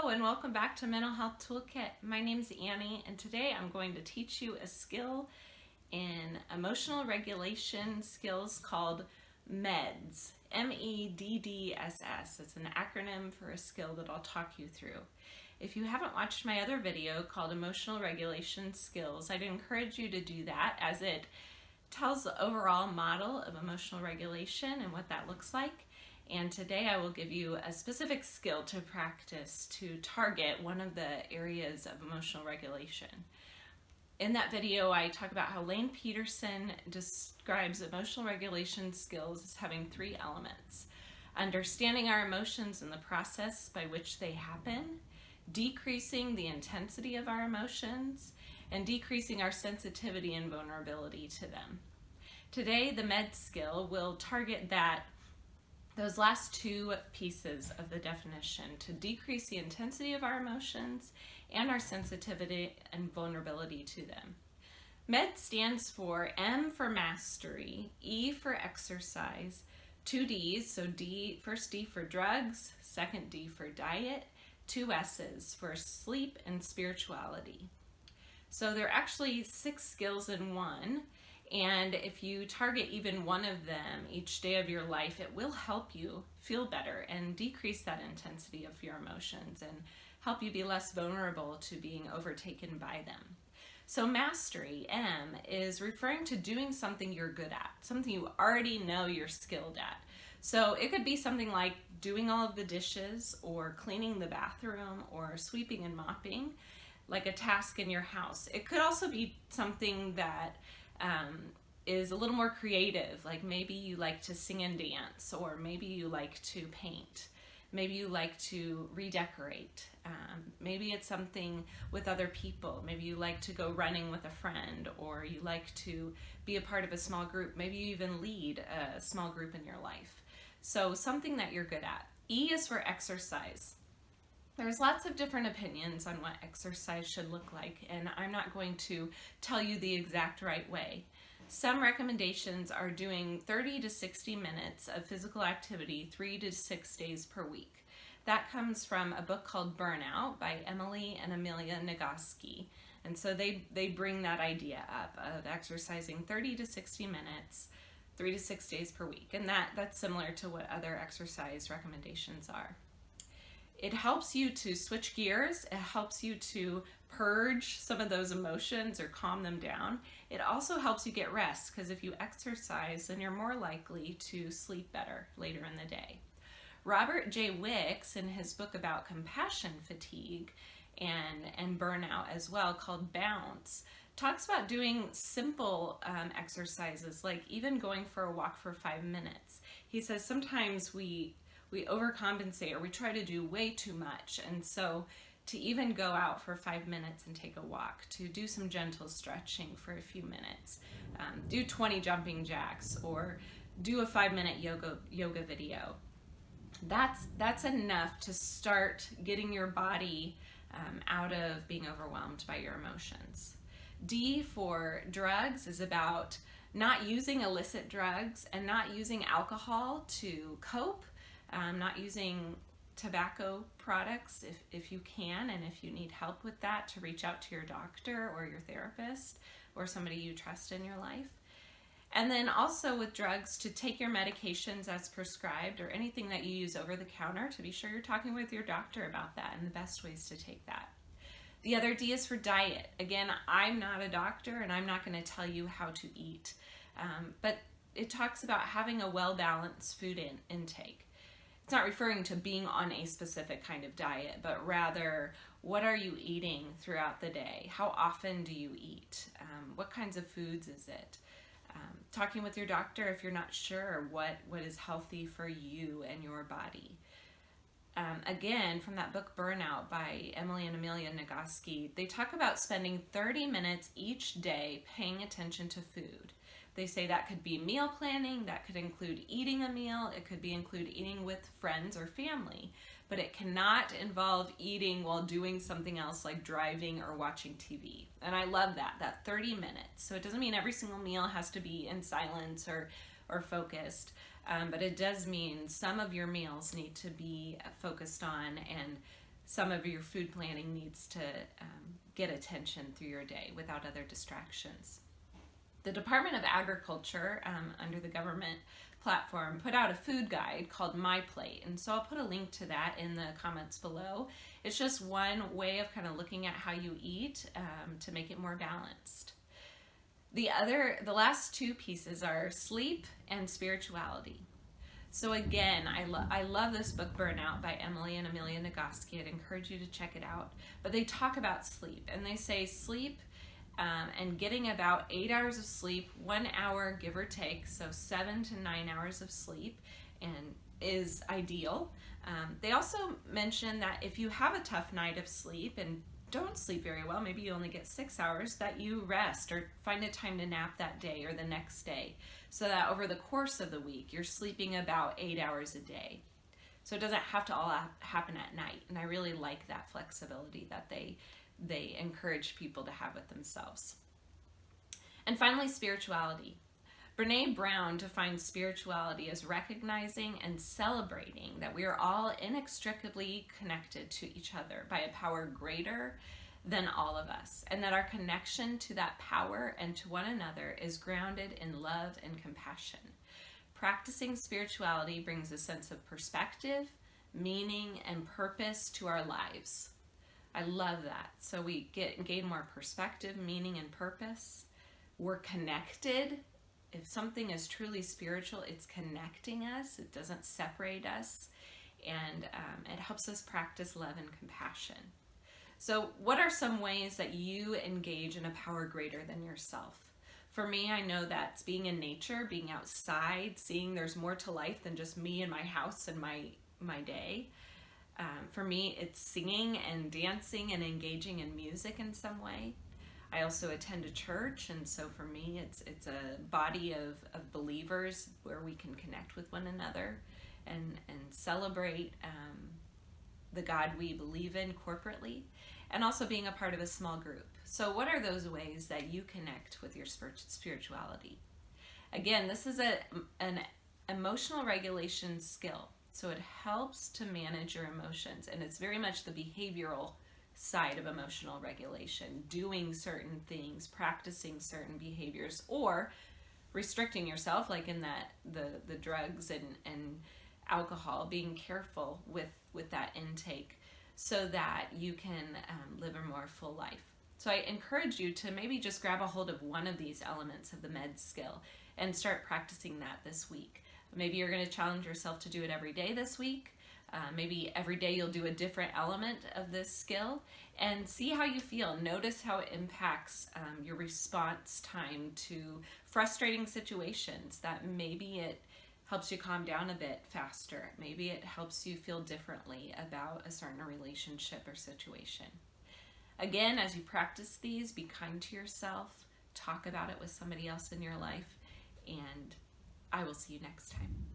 Hello and welcome back to Mental Health Toolkit. My name is Annie and today I'm going to teach you a skill in emotional regulation skills called MEDDSS, MEDDSS. It's an acronym for a skill that I'll talk you through. If you haven't watched my other video called Emotional Regulation Skills, I'd encourage you to do that as it tells the overall model of emotional regulation and what that looks like. And today I will give you a specific skill to practice to target one of the areas of emotional regulation. In that video, I talk about how Lane Peterson describes emotional regulation skills as having three elements: understanding our emotions and the process by which they happen, decreasing the intensity of our emotions, and decreasing our sensitivity and vulnerability to them. Today, the MEDDSS skill will target those last two pieces of the definition, to decrease the intensity of our emotions and our sensitivity and vulnerability to them. MEDDSS stands for M for mastery, E for exercise, two Ds, so first D for drugs, second D for diet, two S's for sleep and spirituality. So there are actually 6 skills in one. And if you target even one of them each day of your life, it will help you feel better and decrease that intensity of your emotions and help you be less vulnerable to being overtaken by them. So mastery, M, is referring to doing something you're good at, something you already know you're skilled at. So it could be something like doing all of the dishes or cleaning the bathroom or sweeping and mopping, like a task in your house. It could also be something that is a little more creative, like maybe you like to sing and dance, or maybe you like to paint, maybe you like to redecorate, maybe it's something with other people, maybe you like to go running with a friend, or you like to be a part of a small group, maybe you even lead a small group in your life. So something that you're good at. E is for exercise. There's lots of different opinions on what exercise should look like, and I'm not going to tell you the exact right way. Some recommendations are doing 30 to 60 minutes of physical activity 3 to 6 days per week. That comes from a book called Burnout by Emily and Amelia Nagoski. And so they bring that idea up of exercising 30 to 60 minutes, 3 to 6 days per week. And that's similar to what other exercise recommendations are. It helps you to switch gears. It helps you to purge some of those emotions or calm them down. It also helps you get rest, because if you exercise, then you're more likely to sleep better later in the day. Robert J. Wicks, in his book about compassion fatigue and burnout as well, called Bounce, talks about doing simple exercises, like even going for a walk for 5 minutes. He says sometimes we overcompensate, or we try to do way too much, and so to even go out for 5 minutes and take a walk, to do some gentle stretching for a few minutes, do 20 jumping jacks, or do a 5-minute yoga video. That's enough to start getting your body out of being overwhelmed by your emotions. D for drugs is about not using illicit drugs and not using alcohol to cope. Not using tobacco products if you can, and if you need help with that, to reach out to your doctor or your therapist or somebody you trust in your life. And then also with drugs, to take your medications as prescribed, or anything that you use over the counter, to be sure you're talking with your doctor about that and the best ways to take that. The other D is for diet. Again, I'm not a doctor and I'm not going to tell you how to eat, but it talks about having a well-balanced food intake. It's not referring to being on a specific kind of diet, but rather, what are you eating throughout the day? How often do you eat? What kinds of foods is it? Talking with your doctor if you're not sure what is healthy for you and your body. Again, from that book Burnout by Emily and Amelia Nagoski, they talk about spending 30 minutes each day paying attention to food. They say that could be meal planning, that could include eating a meal, it could include eating with friends or family, but it cannot involve eating while doing something else like driving or watching TV. And I love that 30 minutes. So it doesn't mean every single meal has to be in silence or focused, but it does mean some of your meals need to be focused on and some of your food planning needs to get attention through your day without other distractions. The Department of Agriculture, under the government platform, put out a food guide called My Plate, and so I'll put a link to that in the comments below. It's just one way of kind of looking at how you eat to make it more balanced. The last two pieces are sleep and spirituality. So again, I love this book, Burnout, by Emily and Amelia Nagoski. I'd encourage you to check it out. But they talk about sleep, and they say sleep and getting about 8 hours of sleep, 1 hour give or take, so 7 to 9 hours of sleep, and is ideal. They also mention that if you have a tough night of sleep and don't sleep very well, maybe you only get 6 hours, that you rest or find a time to nap that day or the next day, so that over the course of the week you're sleeping about 8 hours a day. So it doesn't have to all happen at night, and I really like that flexibility that they encourage people to have with themselves. And finally, spirituality. Brene Brown defines spirituality as recognizing and celebrating that we are all inextricably connected to each other by a power greater than all of us, and that our connection to that power and to one another is grounded in love and compassion. Practicing spirituality brings a sense of perspective, meaning, and purpose to our lives. I love that. So we gain more perspective, meaning, and purpose. We're connected. If something is truly spiritual, it's connecting us. It doesn't separate us. And it helps us practice love and compassion. So what are some ways that you engage in a power greater than yourself? For me, I know that's being in nature, being outside, seeing there's more to life than just me and my house and my day. For me, it's singing and dancing and engaging in music in some way. I also attend a church, and so for me, it's a body of believers where we can connect with one another and celebrate the God we believe in corporately, and also being a part of a small group. So what are those ways that you connect with your spirituality? Again, this is an emotional regulation skill. So it helps to manage your emotions, and it's very much the behavioral side of emotional regulation, doing certain things, practicing certain behaviors, or restricting yourself, like in the drugs and alcohol, being careful with that intake so that you can live a more full life. So I encourage you to maybe just grab a hold of one of these elements of the MEDDSS skill and start practicing that this week. Maybe you're going to challenge yourself to do it every day this week. Maybe every day you'll do a different element of this skill and see how you feel. Notice how it impacts your response time to frustrating situations, that maybe it helps you calm down a bit faster. Maybe it helps you feel differently about a certain relationship or situation. Again, as you practice these, be kind to yourself, talk about it with somebody else in your life, and I will see you next time.